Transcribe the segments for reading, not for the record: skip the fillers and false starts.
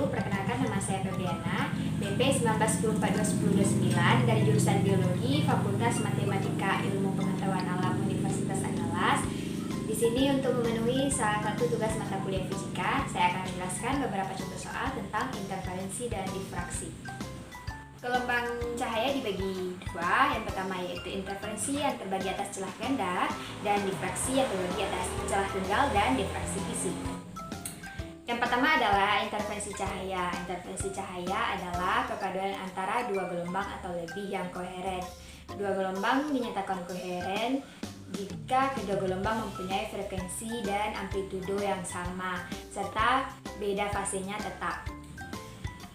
Perkenalkan, nama saya Febriana, BP 1924-2029 dari jurusan Biologi, Fakultas Matematika Ilmu Pengetahuan Alam Universitas Andalas. Di sini untuk memenuhi salah satu tugas mata kuliah fisika, saya akan menjelaskan beberapa contoh soal tentang interferensi dan difraksi. Gelombang cahaya dibagi dua, yang pertama yaitu interferensi yang terbagi atas celah ganda dan difraksi yang terbagi atas celah tunggal dan difraksi fisik. Yang pertama adalah interferensi cahaya. Interferensi cahaya adalah perpaduan antara dua gelombang atau lebih yang koheren. Dua gelombang dinyatakan koheren jika kedua gelombang mempunyai frekuensi dan amplitudo yang sama, serta beda fasenya tetap.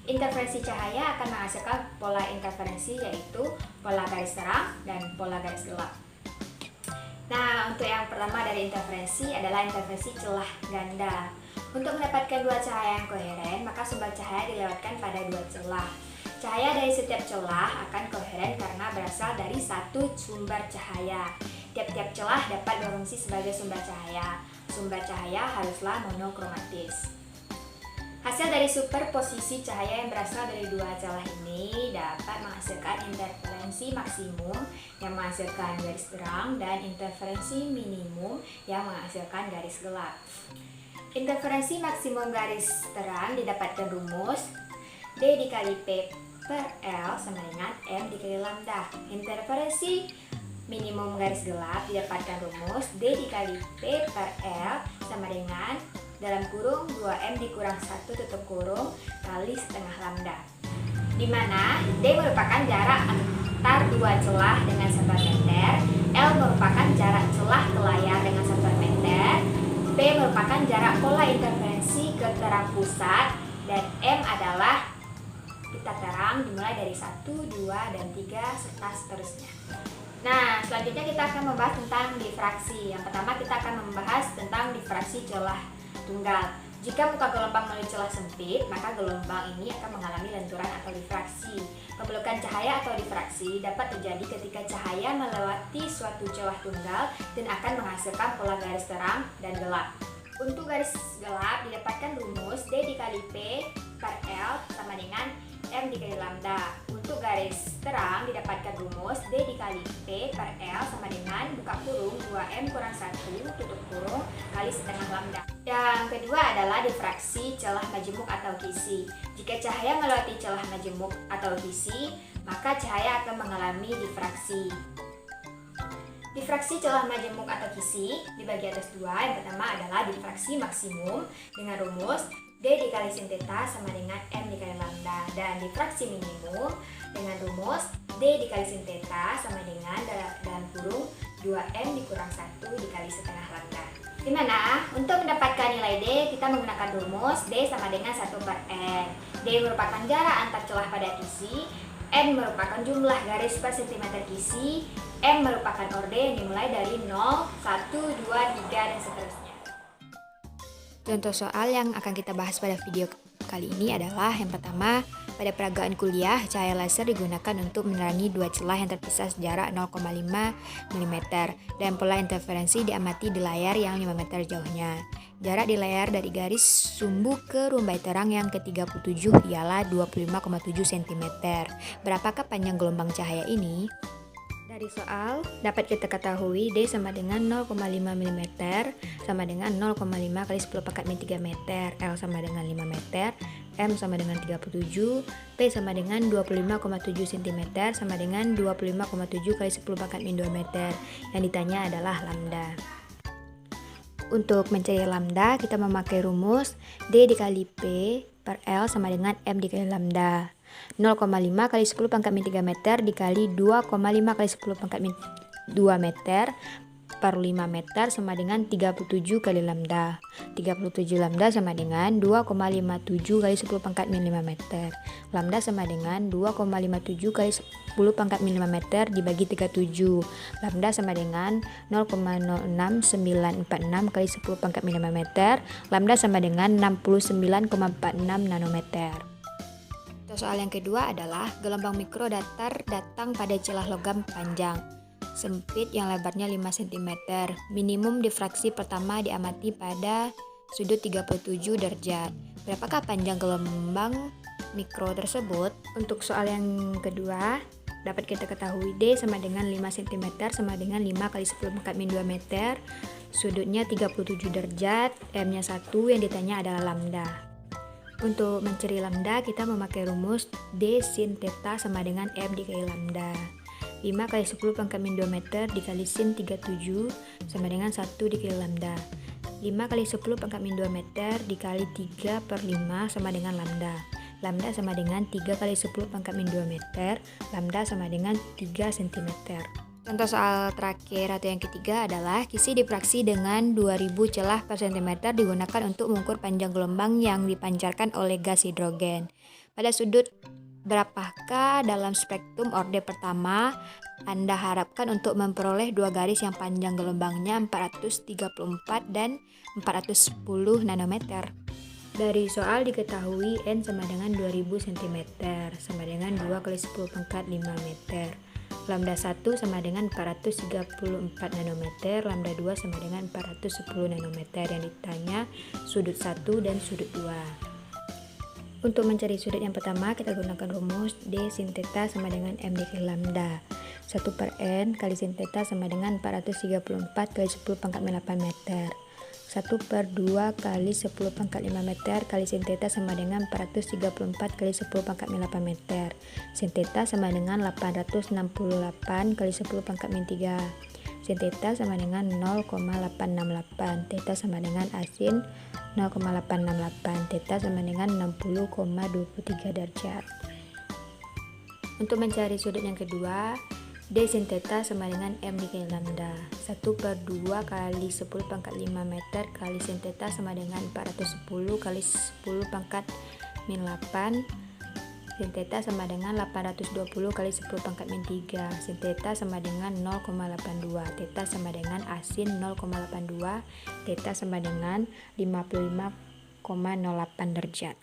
Interferensi cahaya akan menghasilkan pola interferensi, yaitu pola garis terang dan pola garis gelap. Nah, untuk yang pertama dari interferensi adalah interferensi celah ganda. Untuk mendapatkan dua cahaya yang koheren, maka sumber cahaya dilewatkan pada dua celah. Cahaya dari setiap celah akan koheren karena berasal dari satu sumber cahaya. Tiap-tiap celah dapat berfungsi sebagai sumber cahaya. Sumber cahaya haruslah monokromatis. Hasil dari superposisi cahaya yang berasal dari dua celah ini dapat menghasilkan interferensi maksimum yang menghasilkan garis terang dan interferensi minimum yang menghasilkan garis gelap. Interferensi maksimum garis terang didapatkan rumus D dikali P per L sama dengan M dikali lambda. Interferensi minimum garis gelap didapatkan rumus D dikali P per L sama dengan dalam kurung 2M dikurang 1 tutup kurung kali setengah lambda, di mana D merupakan jarak antar dua celah dengan 1 meter, L merupakan jarak celah ke layar dengan 1 meter, P merupakan jarak pola interferensi ke terang pusat, dan M adalah pita terang dimulai dari 1, 2, dan 3, serta seterusnya. Nah, selanjutnya kita akan membahas tentang difraksi. Yang pertama kita akan membahas tentang difraksi celah tunggal. Jika muka gelombang melalui celah sempit, maka gelombang ini akan mengalami lenturan atau difraksi. Pembelukan cahaya atau difraksi dapat terjadi ketika cahaya melewati suatu celah tunggal dan akan menghasilkan pola garis terang dan gelap. Untuk garis gelap didapatkan rumus D dikali P per L sama dengan M dikali lambda. Untuk garis terang didapatkan rumus D dikali P per L sama dengan buka kurung 2M kurang 1 tutup kurung kali setengah lambda. Yang kedua adalah difraksi celah majemuk atau kisi. Jika cahaya melewati celah majemuk atau kisi, maka cahaya akan mengalami difraksi. Difraksi celah majemuk atau kisi dibagi atas dua. Yang pertama adalah difraksi maksimum dengan rumus D dikali sin theta sama dengan M dikali lambda, dan difraksi minimum dengan rumus D dikali sin theta sama dengan dalam kurung 2M dikurang 1 dikali setengah lambda. Dimana untuk mendapatkan nilai D kita menggunakan rumus D sama dengan 1 per N. D merupakan jarak antar celah pada kisi, N merupakan jumlah garis per cm kisi, M merupakan orde yang dimulai dari 0, 1, 2, 3, dan seterusnya. Contoh soal yang akan kita bahas pada video kali ini adalah yang pertama, pada peragaan kuliah, cahaya laser digunakan untuk menerangi dua celah yang terpisah sejarak 0,5 mm dan pola interferensi diamati di layar yang 5 meter jauhnya. Jarak di layar dari garis sumbu ke rumbai terang yang ke-37 ialah 25,7 cm. Berapakah panjang gelombang cahaya ini? Dari soal, dapat kita ketahui D sama dengan 0,5 mm sama dengan 0,5 kali 10 pangkat min 3 meter, L sama dengan 5 meter, M sama dengan 37, P sama dengan 25,7 cm sama dengan 25,7 kali 10 pangkat min 2 meter. Yang ditanya adalah lambda. Untuk mencari lambda, kita memakai rumus D dikali P per L sama dengan M dikali lambda. 0,5 kali 10 pangkat min 3 meter dikali 2,5 kali 10 pangkat min 2 meter per 5 meter sama dengan 37 kali lambda. 37 lambda sama dengan 2,57 kali 10 pangkat min 5 meter. Lambda sama dengan 2,57 kali 10 pangkat min 5 meter dibagi 37. Lambda sama dengan 0,06946 kali 10 pangkat min 5 meter. Lambda sama dengan 69,46 nanometer. Soal yang kedua adalah gelombang mikro datar datang pada celah logam panjang sempit yang lebarnya 5 cm. Minimum difraksi pertama diamati pada sudut 37 derajat. Berapakah panjang gelombang mikro tersebut? Untuk soal yang kedua, dapat kita ketahui D sama dengan 5 cm sama dengan 5 kali 10 pangkat min 2 meter. Sudutnya 37 derajat, M-nya 1, yang ditanya adalah lambda. Untuk mencari lambda, kita memakai rumus D sin theta sama dengan M dikali lambda. 5 kali 10 pangkat min 2 meter dikali sin 37 sama dengan 1 dikali lambda. 5 kali 10 pangkat min 2 meter dikali 3 per 5 sama dengan lambda. Lambda sama dengan 3 kali 10 pangkat min 2 meter, lambda sama dengan 3 cm. Contoh soal terakhir atau yang ketiga adalah kisi difraksi dengan 2000 celah per cm digunakan untuk mengukur panjang gelombang yang dipancarkan oleh gas hidrogen. Pada sudut berapakah dalam spektrum orde pertama Anda harapkan untuk memperoleh dua garis yang panjang gelombangnya 434 dan 410 nanometer? Dari soal diketahui N sama dengan 2000 cm sama dengan 2 kali 10 pangkat 5 meter. Lambda 1 sama dengan 434 nanometer, lambda 2 sama dengan 410 nanometer. Yang ditanya sudut 1 dan sudut 2. Untuk mencari sudut yang pertama, kita gunakan rumus D sin theta sama dengan M dikali lambda. 1 per N kali sin theta sama dengan 434 kali 10 pangkat 8 meter. 1 per 2 kali 10 pangkat 5 meter kali sin theta sama dengan 434 kali 10 pangkat 8 meter. Sin theta sama dengan 868 kali 10 pangkat 3. Sin theta sama dengan 0,868. Theta sama dengan asin 0,868. Theta sama dengan 60,23 derajat. Untuk mencari sudut yang kedua, D sin theta sama dengan M dikali lambda. 1 per 2 kali 10 pangkat 5 meter kali sin theta sama dengan 410 kali 10 pangkat min 8. Sin theta sama dengan 820 kali 10 pangkat min 3. Sin theta sama dengan 0,82. Theta sama dengan asin 0,82. Theta sama dengan 55,08 derajat.